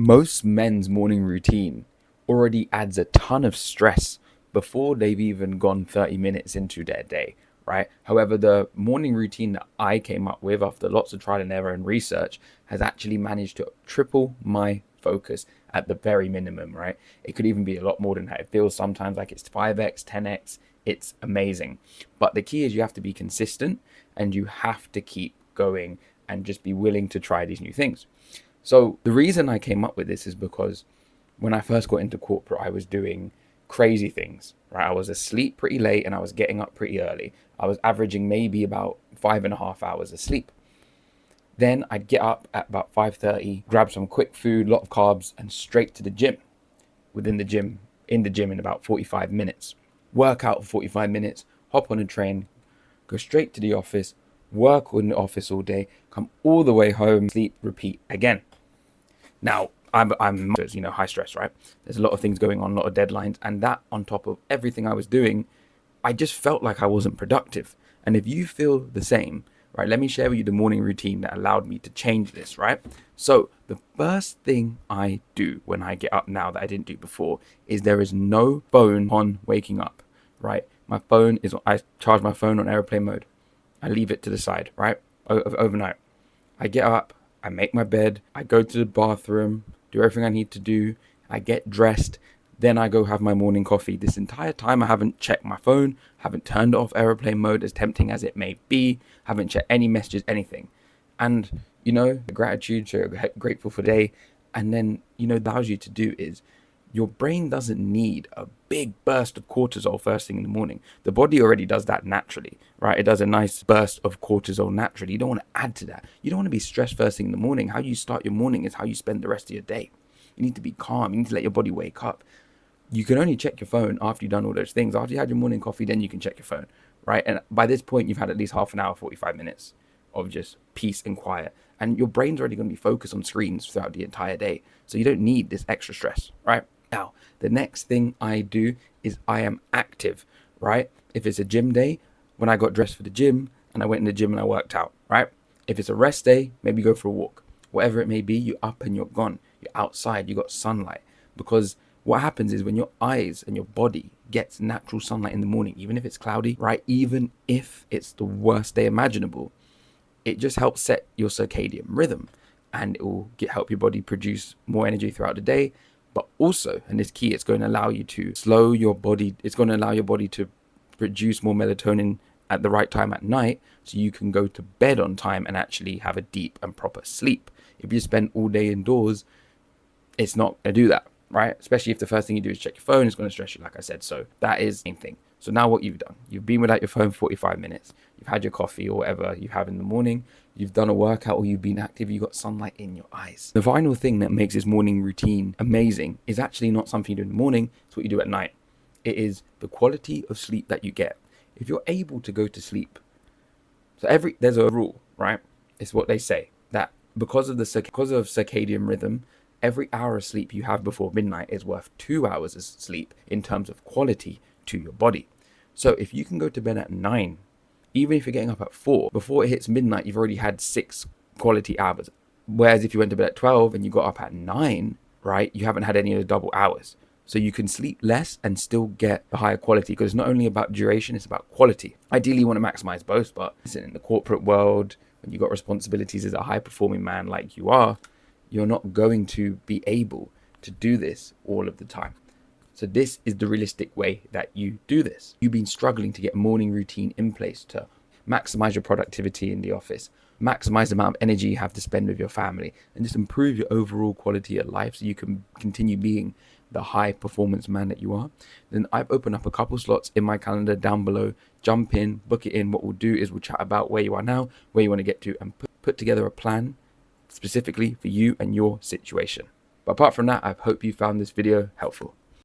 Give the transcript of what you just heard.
Most men's morning routine already adds a ton of stress before they've even gone 30 minutes into their day, right? However, the morning routine that I came up with after lots of trial and error and research has actually managed to triple my focus at the very minimum, right? It could even be a lot more than that. It feels sometimes like it's 5x, 10x. It's amazing. But the key is you have to be consistent and you have to keep going and just be willing to try these new things. So the reason I came up with this is because when I first got into corporate, I was doing crazy things, right? I was asleep pretty late and I was getting up pretty early. I was averaging maybe about 5.5 hours of sleep. Then I'd get up at about 5:30, grab some quick food, lot of carbs, and straight to the gym. In the gym in about 45 minutes. Work out for 45 minutes, hop on a train, go straight to the office, work in the office all day, come all the way home, sleep, repeat again. Now, I'm high stress, right? There's a lot of things going on, a lot of deadlines, and that on top of everything I was doing, I just felt like I wasn't productive. And if you feel the same, right, let me share with you the morning routine that allowed me to change this, right? So the first thing I do when I get up now that I didn't do before is there is no phone on waking up, right? I charge my phone on airplane mode. I leave it to the side, right? Overnight. I get up, I make my bed, I go to the bathroom, do everything I need to do, I get dressed, then I go have my morning coffee. This entire time I haven't checked my phone, haven't turned off airplane mode, as tempting as it may be, haven't checked any messages, anything. And, the gratitude, so grateful for the day, and then, allows you to do is your brain doesn't need a big burst of cortisol first thing in the morning. The body already does that naturally, right? It does a nice burst of cortisol naturally. You don't want to add to that. You don't want to be stressed first thing in the morning. How you start your morning is how you spend the rest of your day. You need to be calm. You need to let your body wake up. You can only check your phone after you've done all those things. After you had your morning coffee, then you can check your phone, right? And by this point, you've had at least half an hour, 45 minutes of just peace and quiet. And your brain's already going to be focused on screens throughout the entire day. So you don't need this extra stress, right? Now, the next thing I do is I am active, right? If it's a gym day, when I got dressed for the gym and I went in the gym and I worked out, right? If it's a rest day, maybe go for a walk. Whatever it may be, you're up and you're gone. You're outside, you got sunlight. Because what happens is when your eyes and your body gets natural sunlight in the morning, even if it's cloudy, right? Even if it's the worst day imaginable, it just helps set your circadian rhythm and it will help your body produce more energy throughout the day. But also, and this key, it's going to allow you to slow your body. It's going to allow your body to produce more melatonin at the right time at night so you can go to bed on time and actually have a deep and proper sleep. If you spend all day indoors, it's not going to do that, right? Especially if the first thing you do is check your phone, it's going to stress you, like I said. So that is the same thing. So now what you've done, you've been without your phone for 45 minutes. You've had your coffee or whatever you have in the morning. You've done a workout or you've been active. You've got sunlight in your eyes. The final thing that makes this morning routine amazing is actually not something you do in the morning. It's what you do at night. It is the quality of sleep that you get. If you're able to go to sleep, there's a rule, right? It's what they say that because of circadian rhythm, every hour of sleep you have before midnight is worth 2 hours of sleep in terms of quality to your body. So if you can go to bed at 9, even if you're getting up at 4, before it hits midnight, you've already had 6 quality hours. Whereas if you went to bed at 12 and you got up at 9, right, you haven't had any of the double hours. So you can sleep less and still get the higher quality because it's not only about duration, it's about quality. Ideally, you want to maximize both, but listen, in the corporate world, when you've got responsibilities as a high-performing man like you are, you're not going to be able to do this all of the time. So this is the realistic way that you do this. You've been struggling to get a morning routine in place to maximize your productivity in the office, maximize the amount of energy you have to spend with your family, and just improve your overall quality of life so you can continue being the high performance man that you are. Then I've opened up a couple slots in my calendar down below. Jump in, book it in. What we'll do is we'll chat about where you are now, where you want to get to, and put together a plan specifically for you and your situation. But apart from that, I hope you found this video helpful.